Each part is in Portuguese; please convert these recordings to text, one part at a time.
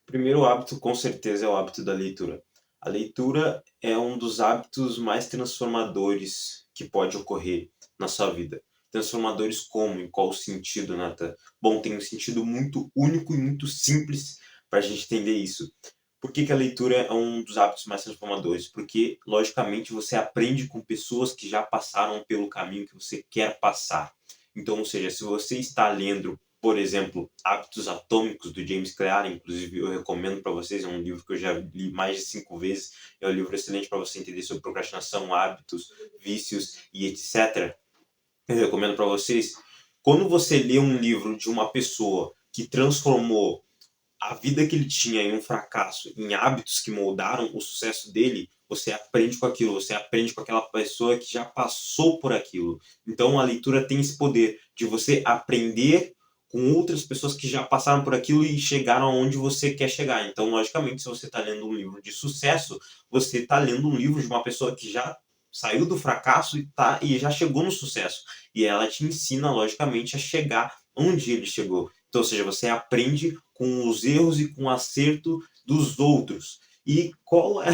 Primeiro hábito, com certeza, é o hábito da leitura. A leitura é um dos hábitos mais transformadores que pode ocorrer na sua vida. Transformadores como? Em qual sentido, Nathan? Bom, tem um sentido muito único e muito simples para a gente entender isso. Por que que a leitura é um dos hábitos mais transformadores? Porque, logicamente, você aprende com pessoas que já passaram pelo caminho que você quer passar. Então, ou seja, se você está lendo, por exemplo, Hábitos Atômicos, do James Clear, inclusive eu recomendo para vocês, é um livro que eu já li mais de 5 vezes, é um livro excelente para você entender sobre procrastinação, hábitos, vícios e etc. Eu recomendo para vocês. Quando você lê um livro de uma pessoa que transformou a vida que ele tinha em um fracasso, em hábitos que moldaram o sucesso dele, você aprende com aquilo, você aprende com aquela pessoa que já passou por aquilo. Então a leitura tem esse poder de você aprender com outras pessoas que já passaram por aquilo e chegaram aonde você quer chegar. Então, logicamente, se você está lendo um livro de sucesso, você está lendo um livro de uma pessoa que já saiu do fracasso e já chegou no sucesso. E ela te ensina, logicamente, a chegar onde ele chegou. Então, ou seja, você aprende com os erros e com o acerto dos outros. E qual é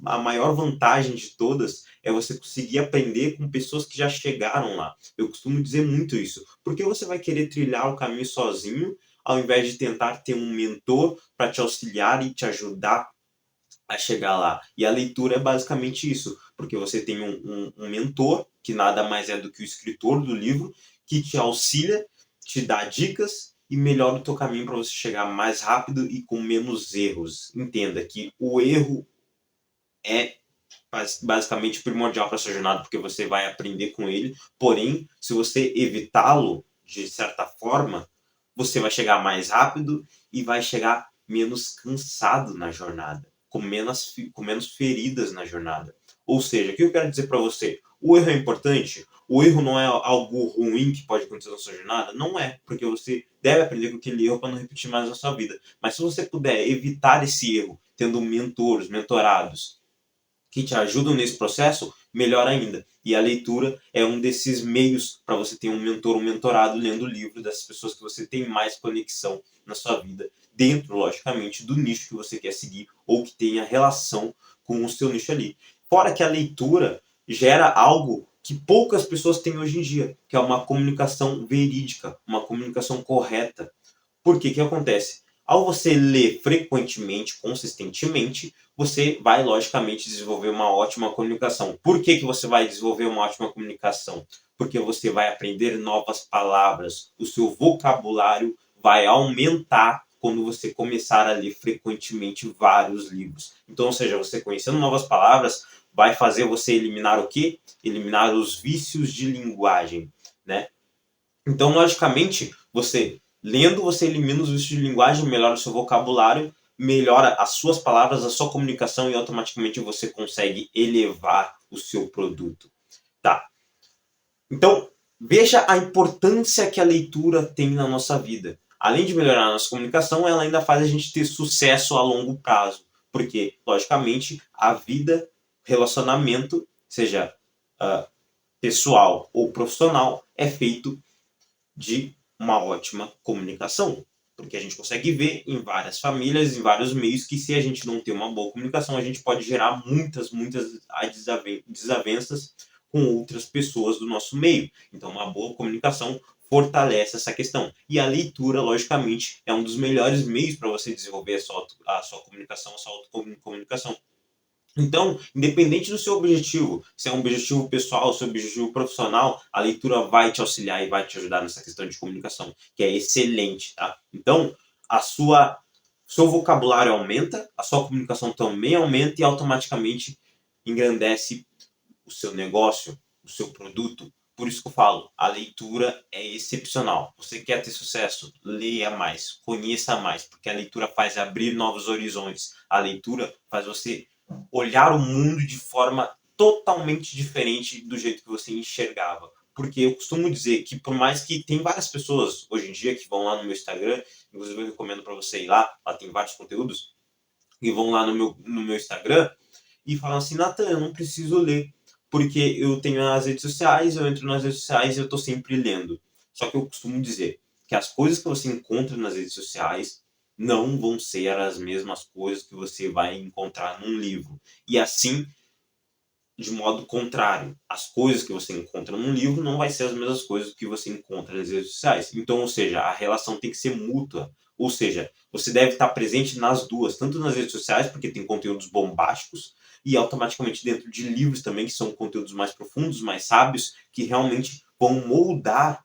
a maior vantagem de todas? É você conseguir aprender com pessoas que já chegaram lá. Eu costumo dizer muito isso. Porque você vai querer trilhar o caminho sozinho, ao invés de tentar ter um mentor para te auxiliar e te ajudar a chegar lá. E a leitura é basicamente isso, porque você tem um mentor, que nada mais é do que o escritor do livro, que te auxilia, te dá dicas e melhora o teu caminho para você chegar mais rápido e com menos erros. Entenda que o erro é basicamente primordial para sua jornada, porque você vai aprender com ele, porém, se você evitá-lo de certa forma, você vai chegar mais rápido e vai chegar menos cansado na jornada, com menos feridas na jornada. Ou seja, o que eu quero dizer para você? O erro é importante? O erro não é algo ruim que pode acontecer na sua jornada? Não é, porque você deve aprender com aquele erro para não repetir mais na sua vida. Mas se você puder evitar esse erro, tendo mentores, mentorados, que te ajudam nesse processo, melhor ainda. E a leitura é um desses meios para você ter um mentor, um mentorado, lendo o livro dessas pessoas que você tem mais conexão na sua vida, dentro, logicamente, do nicho que você quer seguir ou que tenha relação com o seu nicho ali. Fora que a leitura gera algo que poucas pessoas têm hoje em dia, que é uma comunicação verídica, uma comunicação correta. Por que que acontece? Ao você ler frequentemente, consistentemente, você vai, logicamente, desenvolver uma ótima comunicação. Por que que você vai desenvolver uma ótima comunicação? Porque você vai aprender novas palavras, o seu vocabulário vai aumentar quando você começar a ler frequentemente vários livros. Então, ou seja, você conhecendo novas palavras vai fazer você eliminar o quê? Eliminar os vícios de linguagem, né? Então, logicamente, você lendo, você elimina os vícios de linguagem, melhora o seu vocabulário, melhora as suas palavras, a sua comunicação e automaticamente você consegue elevar o seu produto. Tá. Então, veja a importância que a leitura tem na nossa vida. Além de melhorar a nossa comunicação, ela ainda faz a gente ter sucesso a longo prazo. Porque, logicamente, a vida, relacionamento, seja pessoal ou profissional, é feito de uma ótima comunicação. Porque a gente consegue ver em várias famílias, em vários meios, que se a gente não tem uma boa comunicação, a gente pode gerar muitas desavenças com outras pessoas do nosso meio. Então, uma boa comunicação fortalece essa questão. E a leitura, logicamente, é um dos melhores meios para você desenvolver a sua comunicação, a sua autocomunicação. Então, independente do seu objetivo, se é um objetivo pessoal, se é um objetivo profissional, a leitura vai te auxiliar e vai te ajudar nessa questão de comunicação, que é excelente, tá? Então, seu vocabulário aumenta, a sua comunicação também aumenta e automaticamente engrandece o seu negócio, o seu produto. Por isso que eu falo, a leitura é excepcional. Você quer ter sucesso? Leia mais, conheça mais, porque a leitura faz abrir novos horizontes. A leitura faz você olhar o mundo de forma totalmente diferente do jeito que você enxergava. Porque eu costumo dizer que por mais que tem várias pessoas hoje em dia que vão lá no meu Instagram, inclusive eu recomendo para você ir lá tem vários conteúdos, e vão lá no meu Instagram e falam assim, Nathan, eu não preciso ler, porque eu tenho as redes sociais, eu entro nas redes sociais e eu estou sempre lendo. Só que eu costumo dizer que as coisas que você encontra nas redes sociais não vão ser as mesmas coisas que você vai encontrar num livro. E assim, de modo contrário, as coisas que você encontra num livro não vai ser as mesmas coisas que você encontra nas redes sociais. Então, ou seja, a relação tem que ser mútua. Ou seja, você deve estar presente nas duas, tanto nas redes sociais, porque tem conteúdos bombásticos, e automaticamente dentro de livros também, que são conteúdos mais profundos, mais sábios, que realmente vão moldar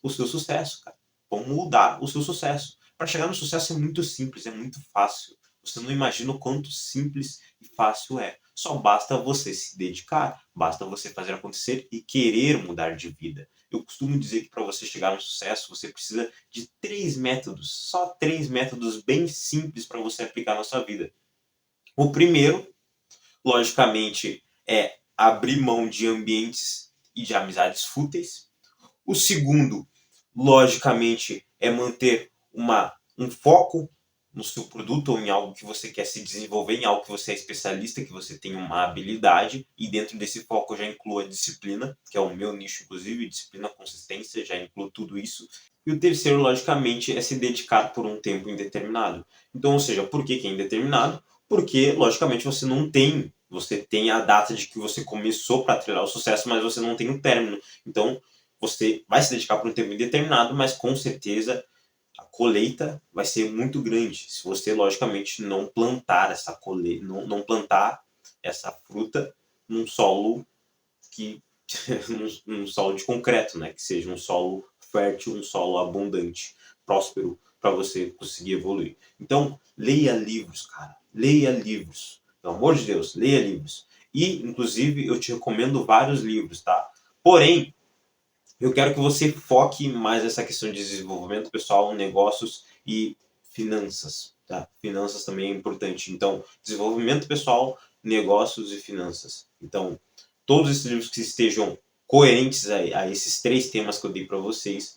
o seu sucesso, cara. Vão moldar o seu sucesso. Para chegar no sucesso é muito simples, é muito fácil. Você não imagina o quanto simples e fácil é. Só basta você se dedicar, basta você fazer acontecer e querer mudar de vida. Eu costumo dizer que para você chegar no sucesso, você precisa de 3 métodos, só 3 métodos bem simples para você aplicar na sua vida. O primeiro, logicamente, é abrir mão de ambientes e de amizades fúteis. O segundo, logicamente, é manter um foco no seu produto ou em algo que você quer se desenvolver, em algo que você é especialista, que você tem uma habilidade, e dentro desse foco eu já incluo a disciplina, que é o meu nicho, inclusive, disciplina, consistência, já incluo tudo isso. E o terceiro, logicamente, é se dedicar por um tempo indeterminado. Então, ou seja, por que é indeterminado? Porque, logicamente, você tem a data de que você começou para trilhar o sucesso, mas você não tem o término. Então, você vai se dedicar por um tempo indeterminado, mas com certeza a colheita vai ser muito grande se você, logicamente, não plantar essa colheita, não plantar essa fruta num solo que num solo de concreto, né? Que seja um solo fértil, um solo abundante, próspero, para você conseguir evoluir. Então, leia livros, cara. Leia livros. Pelo amor de Deus, leia livros. E, inclusive, eu te recomendo vários livros, tá? Porém, eu quero que você foque mais nessa questão de desenvolvimento pessoal, negócios e finanças, tá? Finanças também é importante. Então, desenvolvimento pessoal, negócios e finanças. Então, todos esses livros que estejam coerentes a esses 3 temas que eu dei para vocês,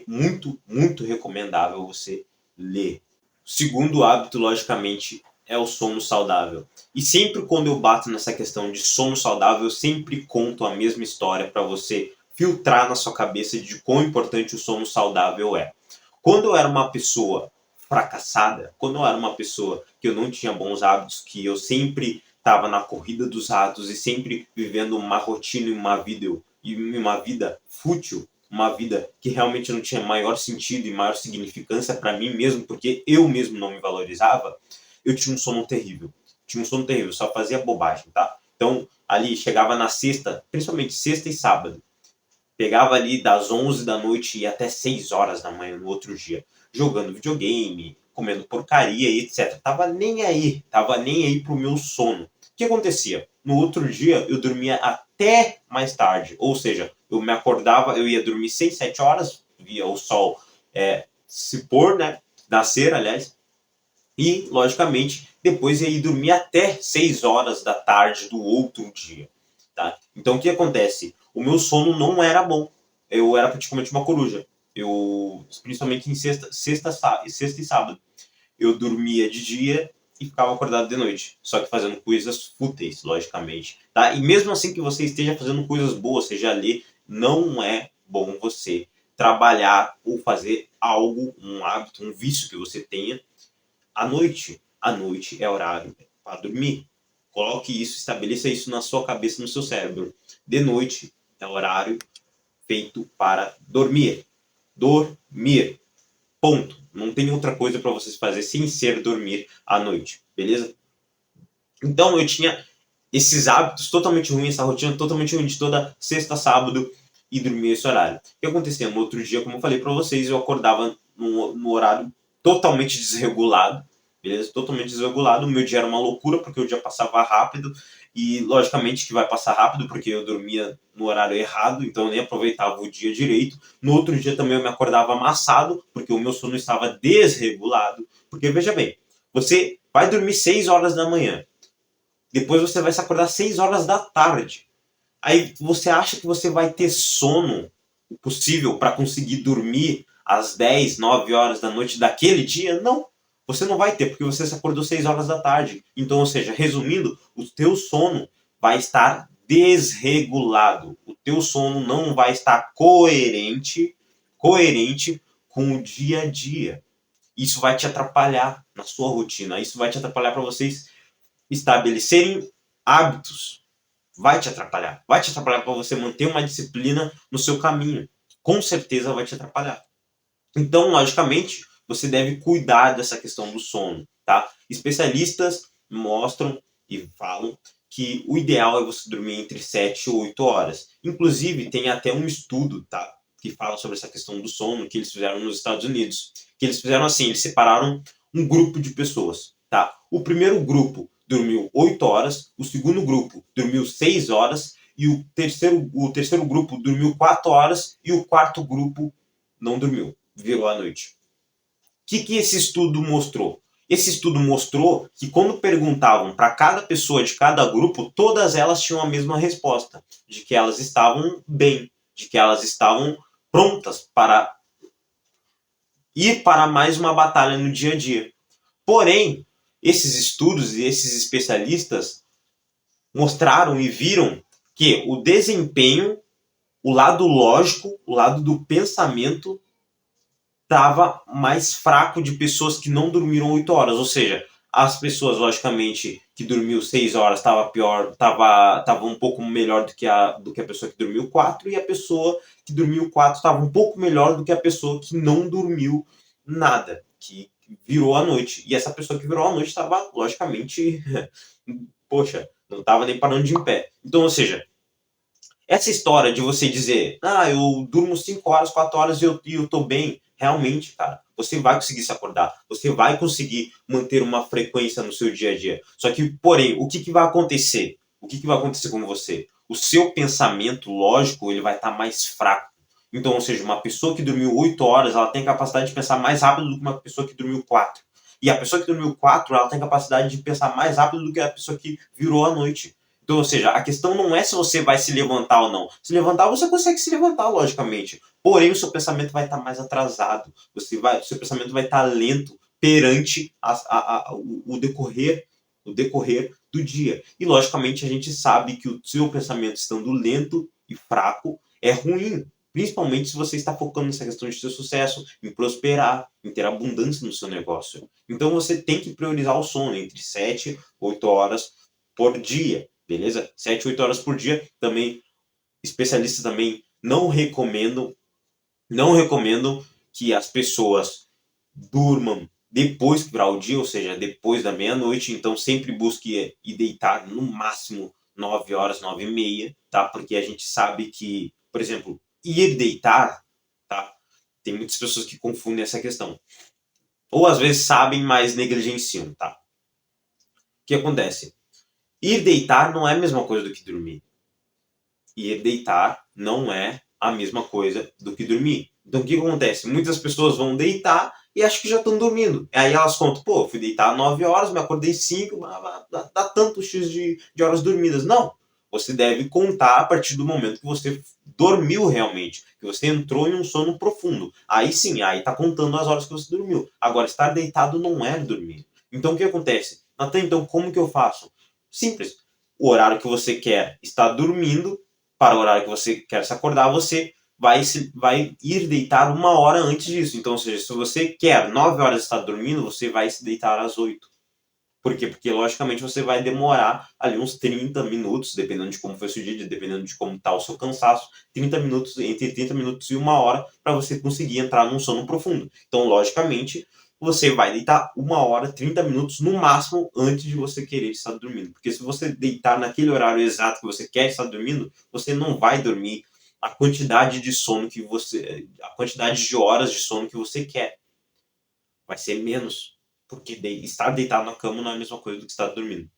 muito, muito recomendável você ler. O segundo hábito, logicamente, é o sono saudável. E sempre quando eu bato nessa questão de sono saudável, eu sempre conto a mesma história para você filtrar na sua cabeça de quão importante o sono saudável é. Quando eu era uma pessoa fracassada, quando eu era uma pessoa que eu não tinha bons hábitos, que eu sempre estava na corrida dos ratos e sempre vivendo uma rotina e uma vida fútil, uma vida que realmente não tinha maior sentido e maior significância para mim mesmo, porque eu mesmo não me valorizava, eu tinha um sono terrível. Tinha um sono terrível, só fazia bobagem, tá? Então, ali chegava na sexta, principalmente sexta e sábado, pegava ali das 11 da noite e até 6 horas da manhã no outro dia, jogando videogame, comendo porcaria e etc. Tava nem aí pro meu sono. O que acontecia? No outro dia eu dormia até mais tarde, ou seja, eu me acordava, eu ia dormir 6, 7 horas, via o sol se pôr, né? Nascer, aliás, e, logicamente, depois ia ir dormir até 6 horas da tarde do outro dia. Tá? Então, o que acontece? O meu sono não era bom. Eu era praticamente uma coruja. Principalmente em sexta e sábado. Eu dormia de dia e ficava acordado de noite. Só que fazendo coisas fúteis, logicamente. Tá? E mesmo assim que você esteja fazendo coisas boas, seja ler, não é bom você trabalhar ou fazer algo, um hábito, um vício que você tenha à noite é horário para dormir. Coloque isso, estabeleça isso na sua cabeça, no seu cérebro. De noite é horário feito para dormir. Dormir. Ponto. Não tem outra coisa para vocês fazer sem ser dormir à noite. Beleza? Então eu tinha esses hábitos totalmente ruins, essa rotina totalmente ruim de toda sexta, sábado e dormir esse horário. O que acontecia no outro dia, como eu falei para vocês, eu acordava no horário totalmente desregulado, beleza? Totalmente desregulado. O meu dia era uma loucura porque o dia passava rápido e logicamente que vai passar rápido porque eu dormia no horário errado, então eu nem aproveitava o dia direito. No outro dia também eu me acordava amassado porque o meu sono estava desregulado. Porque veja bem, você vai dormir 6 horas da manhã, depois você vai se acordar 6 horas da tarde. Aí você acha que você vai ter sono possível para conseguir dormir às 10, 9 horas da noite daquele dia? Não. Você não vai ter, porque você se acordou 6 horas da tarde. Então, ou seja, resumindo, o teu sono vai estar desregulado. O teu sono não vai estar coerente com o dia a dia. Isso vai te atrapalhar na sua rotina. Isso vai te atrapalhar para vocês estabelecerem hábitos. Vai te atrapalhar. Vai te atrapalhar para você manter uma disciplina no seu caminho. Com certeza vai te atrapalhar. Então, logicamente, você deve cuidar dessa questão do sono, tá? Especialistas mostram e falam que o ideal é você dormir entre 7 e 8 horas. Inclusive, tem até um estudo, tá? Que fala sobre essa questão do sono que eles fizeram nos Estados Unidos. Que eles fizeram assim, eles separaram um grupo de pessoas, tá? O primeiro grupo dormiu 8 horas, o segundo grupo dormiu 6 horas e o terceiro grupo dormiu 4 horas e o quarto grupo não dormiu, virou a noite. O que esse estudo mostrou? Esse estudo mostrou que quando perguntavam para cada pessoa de cada grupo, todas elas tinham a mesma resposta, de que elas estavam bem, de que elas estavam prontas para ir para mais uma batalha no dia a dia. Porém, esses estudos e esses especialistas mostraram e viram que o desempenho, o lado lógico, o lado do pensamento estava mais fraco de pessoas que não dormiram 8 horas. Ou seja, as pessoas, logicamente, que dormiu 6 horas estava pior, estava um pouco melhor do que a pessoa que dormiu 4, e a pessoa que dormiu 4 estava um pouco melhor do que a pessoa que não dormiu nada, que virou a noite. E essa pessoa que virou a noite estava, logicamente, poxa, não estava nem parando de em pé. Então, ou seja, essa história de você dizer, eu durmo 5 horas, 4 horas e eu tô bem, realmente, cara, você vai conseguir se acordar, você vai conseguir manter uma frequência no seu dia a dia. Só que, porém, o que vai acontecer? O que vai acontecer com você? O seu pensamento lógico, ele vai estar mais fraco. Então, ou seja, uma pessoa que dormiu 8 horas, ela tem capacidade de pensar mais rápido do que uma pessoa que dormiu 4. E a pessoa que dormiu 4, ela tem capacidade de pensar mais rápido do que a pessoa que virou a noite. Então, ou seja, a questão não é se você vai se levantar ou não. Se levantar, você consegue se levantar, logicamente. Porém, o seu pensamento vai estar mais atrasado. O seu pensamento vai estar lento perante o decorrer do dia. E, logicamente, a gente sabe que o seu pensamento estando lento e fraco é ruim. Principalmente se você está focando nessa questão de ter sucesso, em prosperar, em ter abundância no seu negócio. Então, você tem que priorizar o sono entre 7 e 8 horas por dia. Beleza? 7, 8 horas por dia. Também, especialistas também não recomendam que as pessoas durmam depois que virar o dia, ou seja, depois da meia-noite. Então, sempre busque ir deitar no máximo 9 horas, 9 e meia, tá? Porque a gente sabe que, por exemplo, ir deitar, tá? Tem muitas pessoas que confundem essa questão. Ou às vezes sabem, mas negligenciam, tá? O que acontece? Ir deitar não é a mesma coisa do que dormir. Ir deitar não é a mesma coisa do que dormir. Então o que acontece? Muitas pessoas vão deitar e acham que já estão dormindo. Aí elas contam, pô, fui deitar 9 horas, me acordei 5, dá tanto X de horas dormidas. Não. Você deve contar a partir do momento que você dormiu realmente, que você entrou em um sono profundo. Aí sim, aí tá contando as horas que você dormiu. Agora, estar deitado não é dormir. Então o que acontece? Até então, como que eu faço? Simples. O horário que você quer estar dormindo, para o horário que você quer se acordar, você vai ir deitar 1 hora antes disso. Então, ou seja, se você quer 9 horas estar dormindo, você vai se deitar às 8. Por quê? Porque, logicamente, você vai demorar ali uns 30 minutos, dependendo de como foi o seu dia, dependendo de como está o seu cansaço, 30 minutos, entre 30 minutos e 1 hora, para você conseguir entrar num sono profundo. Então, logicamente, você vai deitar 1 hora, 30 minutos no máximo antes de você querer estar dormindo. Porque se você deitar naquele horário exato que você quer estar dormindo, você não vai dormir a quantidade de sono a quantidade de horas de sono que você quer. Vai ser menos. Porque estar deitado na cama não é a mesma coisa do que estar dormindo.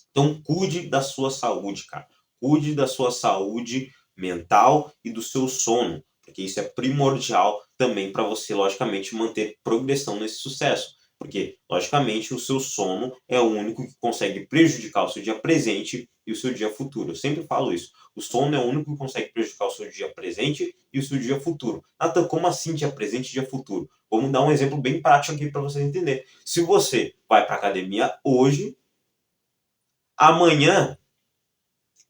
Então, cuide da sua saúde, cara. Cuide da sua saúde mental e do seu sono. Porque isso é primordial também para você, logicamente, manter progressão nesse sucesso. Porque, logicamente, o seu sono é o único que consegue prejudicar o seu dia presente e o seu dia futuro. Eu sempre falo isso. O sono é o único que consegue prejudicar o seu dia presente e o seu dia futuro. Nathan, como assim dia presente e dia futuro? Vamos dar um exemplo bem prático aqui para você entender. Se você vai para a academia hoje, amanhã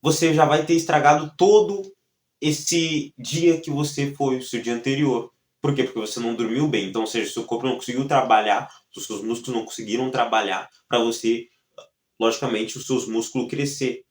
você já vai ter estragado todo esse dia que você foi, o seu dia anterior. Por quê? Porque você não dormiu bem. Então, ou seja, seu corpo não conseguiu trabalhar, os seus músculos não conseguiram trabalhar para você, logicamente, os seus músculos crescer.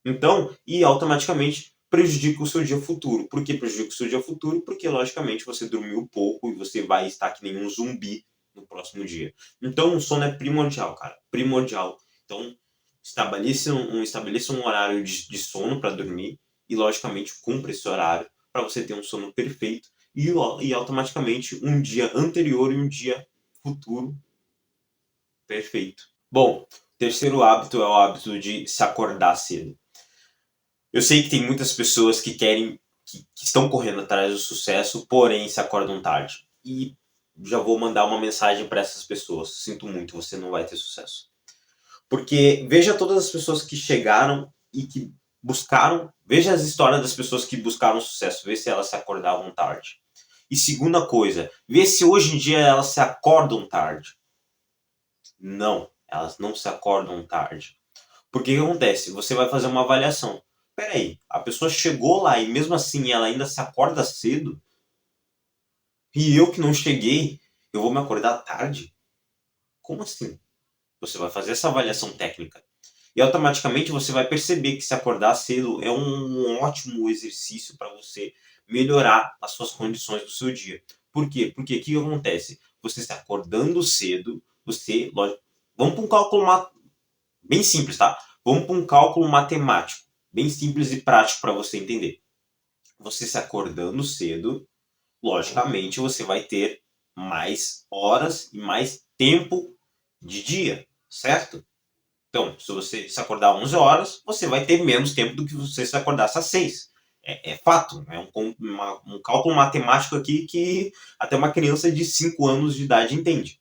Então, e automaticamente prejudica o seu dia futuro. Por que prejudica o seu dia futuro? Porque, logicamente, você dormiu pouco e você vai estar que nem um zumbi no próximo dia. Então, o sono é primordial, cara. Primordial. Então, estabeleça um horário de sono para dormir e, logicamente, cumpra esse horário para você ter um sono perfeito e automaticamente um dia anterior e um dia futuro perfeito. Bom, terceiro hábito é o hábito de se acordar cedo. Eu sei que tem muitas pessoas que que estão correndo atrás do sucesso, porém se acordam tarde. E já vou mandar uma mensagem para essas pessoas. Sinto muito, você não vai ter sucesso. Porque veja todas as pessoas que chegaram e que buscaram, veja as histórias das pessoas que buscaram sucesso, vê se elas se acordavam tarde. E segunda coisa, vê se hoje em dia elas se acordam tarde. Não, elas não se acordam tarde. Porque o que acontece? Você vai fazer uma avaliação. Peraí, a pessoa chegou lá e mesmo assim ela ainda se acorda cedo? E eu que não cheguei, eu vou me acordar tarde? Como assim? Você vai fazer essa avaliação técnica. E automaticamente você vai perceber que se acordar cedo é um ótimo exercício para você melhorar as suas condições do seu dia. Por quê? Porque o que acontece? Você se acordando cedo, você. Lógico, vamos para um cálculo bem simples, tá? Vamos para um cálculo matemático, bem simples e prático para você entender. Você se acordando cedo, logicamente você vai ter mais horas e mais tempo de dia, certo? Então, se você se acordar às 11 horas, você vai ter menos tempo do que você se acordasse às 6. É fato, é um cálculo matemático aqui que até uma criança de 5 anos de idade entende.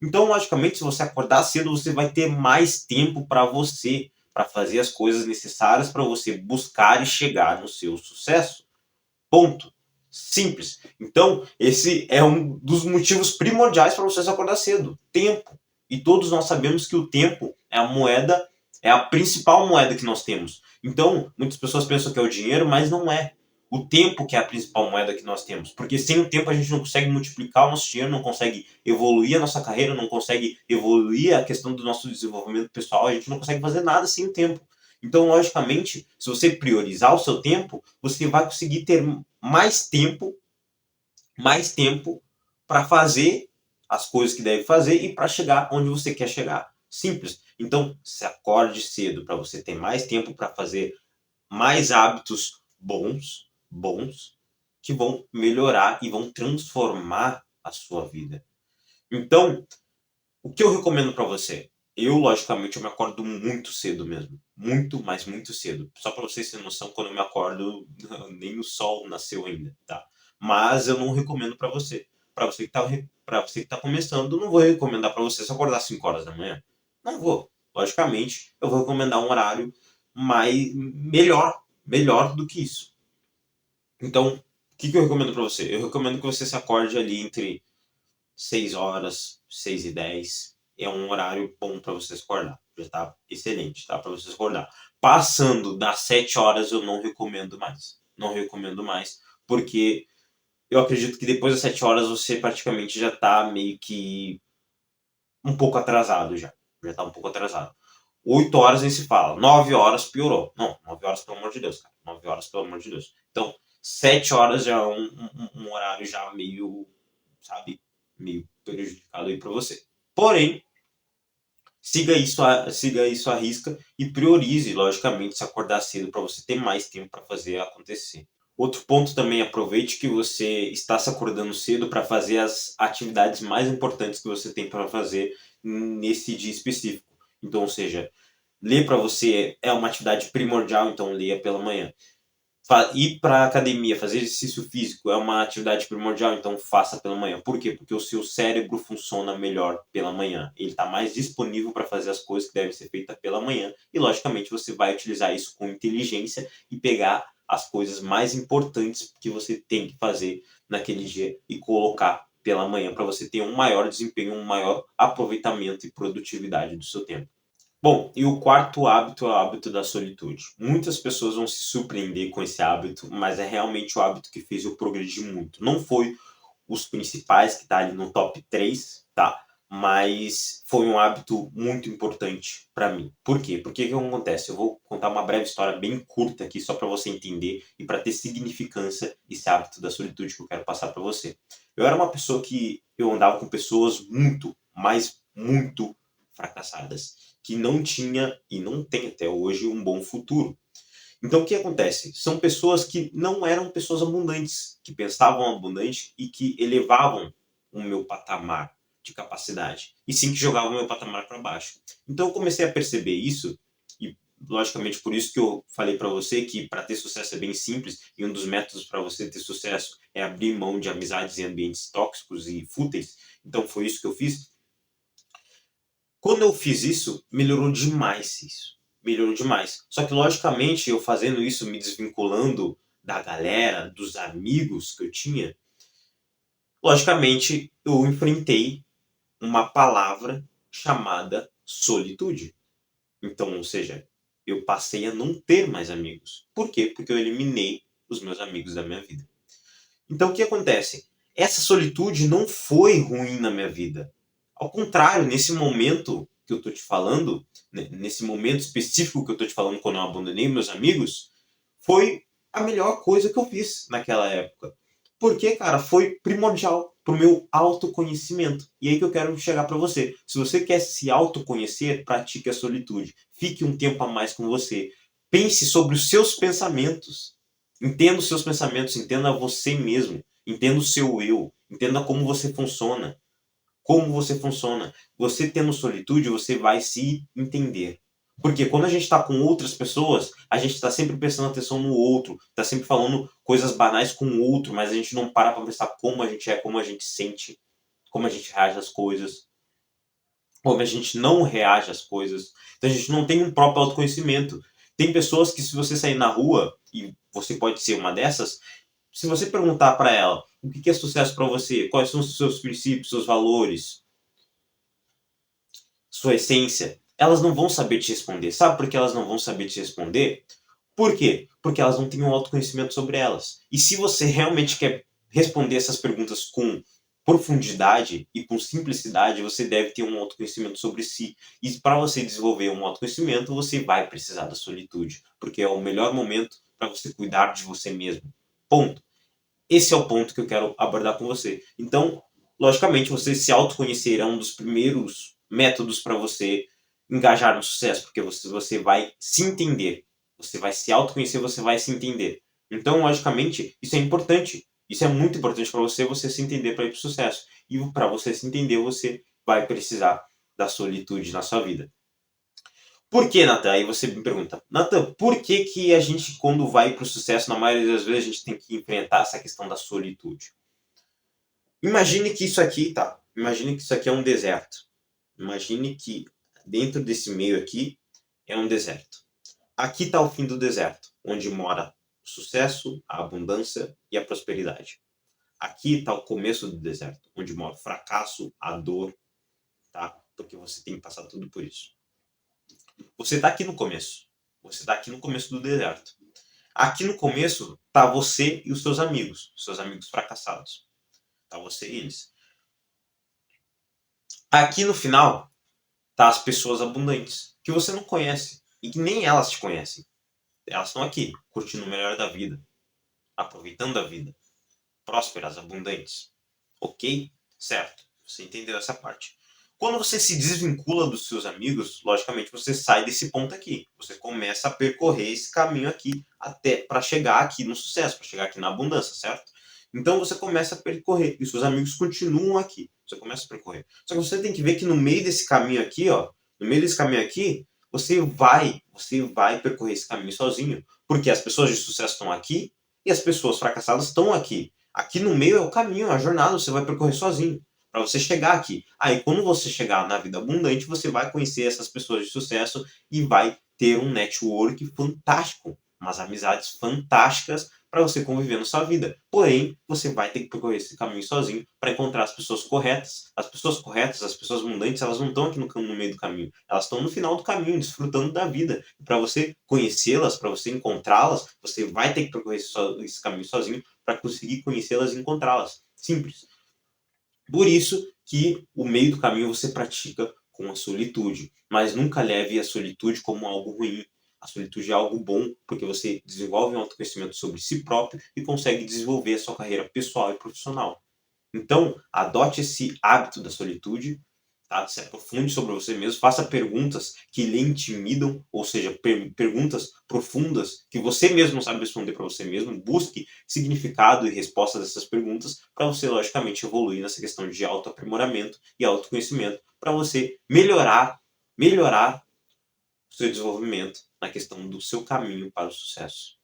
Então, logicamente, se você acordar cedo, você vai ter mais tempo para você, para fazer as coisas necessárias para você buscar e chegar no seu sucesso. Ponto. Simples. Então, esse é um dos motivos primordiais para você se acordar cedo. Tempo. E todos nós sabemos que o tempo é a moeda, é a principal moeda que nós temos. Então, muitas pessoas pensam que é o dinheiro, mas não é. O tempo que é a principal moeda que nós temos. Porque sem o tempo a gente não consegue multiplicar o nosso dinheiro, não consegue evoluir a nossa carreira, não consegue evoluir a questão do nosso desenvolvimento pessoal, a gente não consegue fazer nada sem o tempo. Então, logicamente, se você priorizar o seu tempo, você vai conseguir ter mais tempo para fazer as coisas que deve fazer e para chegar onde você quer chegar. Simples. Então, se acorde cedo para você ter mais tempo para fazer mais hábitos bons, que vão melhorar e vão transformar a sua vida. Então, o que eu recomendo para você? Eu, logicamente, eu me acordo muito cedo mesmo. Muito, mas muito cedo. Só para vocês terem noção, quando eu me acordo, nem o sol nasceu ainda, tá? Mas eu não recomendo para você. Para você que tá começando, eu não vou recomendar para você se acordar às 5 horas da manhã. Não vou. Logicamente, eu vou recomendar um horário melhor do que isso. Então, o que eu recomendo para você? Eu recomendo que você se acorde ali entre 6 horas, 6h10. É um horário bom para você acordar. Já tá excelente, tá? Para você acordar. Passando das 7 horas, eu não recomendo mais. Não recomendo mais, porque eu acredito que depois das 7 horas você praticamente já tá meio que um pouco atrasado já. Já tá um pouco atrasado. 8 horas nem se fala. 9 horas piorou. Não, 9 horas pelo amor de Deus, cara. 9 horas pelo amor de Deus. Então, 7 horas já é um horário já meio, sabe, meio prejudicado aí para você. Porém, siga isso à risca e priorize, logicamente, se acordar cedo para você ter mais tempo para fazer acontecer. Outro ponto também, aproveite que você está se acordando cedo para fazer as atividades mais importantes que você tem para fazer nesse dia específico. Então, ou seja, ler para você é uma atividade primordial, então leia pela manhã. Ir para a academia, fazer exercício físico é uma atividade primordial, então faça pela manhã. Por quê? Porque o seu cérebro funciona melhor pela manhã. Ele está mais disponível para fazer as coisas que devem ser feitas pela manhã. E, logicamente, você vai utilizar isso com inteligência e pegar as coisas mais importantes que você tem que fazer naquele dia e colocar pela manhã para você ter um maior desempenho, um maior aproveitamento e produtividade do seu tempo. Bom, e o quarto hábito é o hábito da solitude. Muitas pessoas vão se surpreender com esse hábito, mas é realmente o hábito que fez eu progredir muito. Não foi os principais, que tá ali no top 3, tá? Mas foi um hábito muito importante para mim. Por quê? Porque o que acontece? Eu vou contar uma breve história bem curta aqui, só para você entender e para ter significância esse hábito da solitude que eu quero passar para você. Eu era uma pessoa que eu andava com pessoas muito, mas muito fracassadas, que não tinha e não tem até hoje um bom futuro. Então o que acontece? São pessoas que não eram pessoas abundantes, que pensavam abundante e que elevavam o meu patamar de capacidade, e sim que jogavam o meu patamar para baixo. Então eu comecei a perceber isso, e logicamente por isso que eu falei para você que para ter sucesso é bem simples, e um dos métodos para você ter sucesso é abrir mão de amizades em ambientes tóxicos e fúteis. Então foi isso que eu fiz. Quando eu fiz isso, melhorou demais isso. Melhorou demais. Só que, logicamente, eu fazendo isso, me desvinculando da galera, dos amigos que eu tinha, logicamente, eu enfrentei uma palavra chamada solitude. Então, ou seja, eu passei a não ter mais amigos. Por quê? Porque eu eliminei os meus amigos da minha vida. Então, o que acontece? Essa solitude não foi ruim na minha vida. Ao contrário, nesse momento que eu tô te falando, nesse momento específico que eu tô te falando quando eu abandonei meus amigos, foi a melhor coisa que eu fiz naquela época. Porque, cara, foi primordial pro meu autoconhecimento. E aí que eu quero chegar para você. Se você quer se autoconhecer, pratique a solitude. Fique um tempo a mais com você. Pense sobre os seus pensamentos. Entenda os seus pensamentos, entenda você mesmo, entenda o seu eu, entenda como você funciona. Como você funciona. Você tendo solitude, você vai se entender. Porque quando a gente está com outras pessoas, a gente está sempre prestando atenção no outro, está sempre falando coisas banais com o outro, mas a gente não para para pensar como a gente é, como a gente sente, como a gente reage às coisas, como a gente não reage às coisas. Então a gente não tem um próprio autoconhecimento. Tem pessoas que se você sair na rua, e você pode ser uma dessas, se você perguntar para ela o que é sucesso para você, quais são os seus princípios, seus valores, sua essência, elas não vão saber te responder. Sabe por que elas não vão saber te responder? Por quê? Porque elas não têm um autoconhecimento sobre elas. E se você realmente quer responder essas perguntas com profundidade e com simplicidade, você deve ter um autoconhecimento sobre si. E para você desenvolver um autoconhecimento, você vai precisar da solitude, porque é o melhor momento para você cuidar de você mesmo. Ponto. Esse é o ponto que eu quero abordar com você. Então, logicamente, você se autoconhecer é um dos primeiros métodos para você engajar no sucesso, porque você vai se entender. Você vai se autoconhecer, você vai se entender. Então, logicamente, isso é importante. Isso é muito importante para você se entender para ir para o sucesso. E para você se entender, você vai precisar da solitude na sua vida. Por que, Natan? Aí você me pergunta, Natan, por que, que a gente, quando vai para o sucesso, na maioria das vezes, a gente tem que enfrentar essa questão da solitude? Imagine que isso aqui, tá? Imagine que isso aqui é um deserto. Imagine que dentro desse meio aqui é um deserto. Aqui está o fim do deserto, onde mora o sucesso, a abundância e a prosperidade. Aqui está o começo do deserto, onde mora o fracasso, a dor, tá? Porque você tem que passar tudo por isso. Você está aqui no começo. Você está aqui no começo do deserto. Aqui no começo tá você e os seus amigos fracassados. Tá você e eles. Aqui no final tá as pessoas abundantes, que você não conhece e que nem elas te conhecem. Elas estão aqui, curtindo o melhor da vida, aproveitando a vida, prósperas, abundantes. Ok? Certo. Você entendeu essa parte. Quando você se desvincula dos seus amigos, logicamente você sai desse ponto aqui. Você começa a percorrer esse caminho aqui até para chegar aqui no sucesso, para chegar aqui na abundância, certo? Então você começa a percorrer e seus amigos continuam aqui. Você começa a percorrer. Só que você tem que ver que no meio desse caminho aqui, ó, no meio desse caminho aqui, você vai percorrer esse caminho sozinho, porque as pessoas de sucesso estão aqui e as pessoas fracassadas estão aqui. Aqui no meio é o caminho, a jornada, você vai percorrer sozinho para você chegar aqui. Aí, quando você chegar na vida abundante, você vai conhecer essas pessoas de sucesso e vai ter um network fantástico, umas amizades fantásticas para você conviver na sua vida. Porém, você vai ter que percorrer esse caminho sozinho para encontrar as pessoas corretas. As pessoas corretas, as pessoas abundantes, elas não estão aqui no meio do caminho. Elas estão no final do caminho, desfrutando da vida. Para você conhecê-las, para você encontrá-las, você vai ter que percorrer esse caminho sozinho para conseguir conhecê-las e encontrá-las. Simples. Por isso que o meio do caminho você pratica com a solitude, mas nunca leve a solitude como algo ruim. A solitude é algo bom, porque você desenvolve um autoconhecimento sobre si próprio e consegue desenvolver a sua carreira pessoal e profissional. Então, adote esse hábito da solitude, tá? Se aprofunde sobre você mesmo, faça perguntas que lhe intimidam, ou seja, perguntas profundas que você mesmo não sabe responder para você mesmo. Busque significado e respostas dessas perguntas para você, logicamente, evoluir nessa questão de autoaprimoramento e autoconhecimento, para você melhorar o seu desenvolvimento na questão do seu caminho para o sucesso.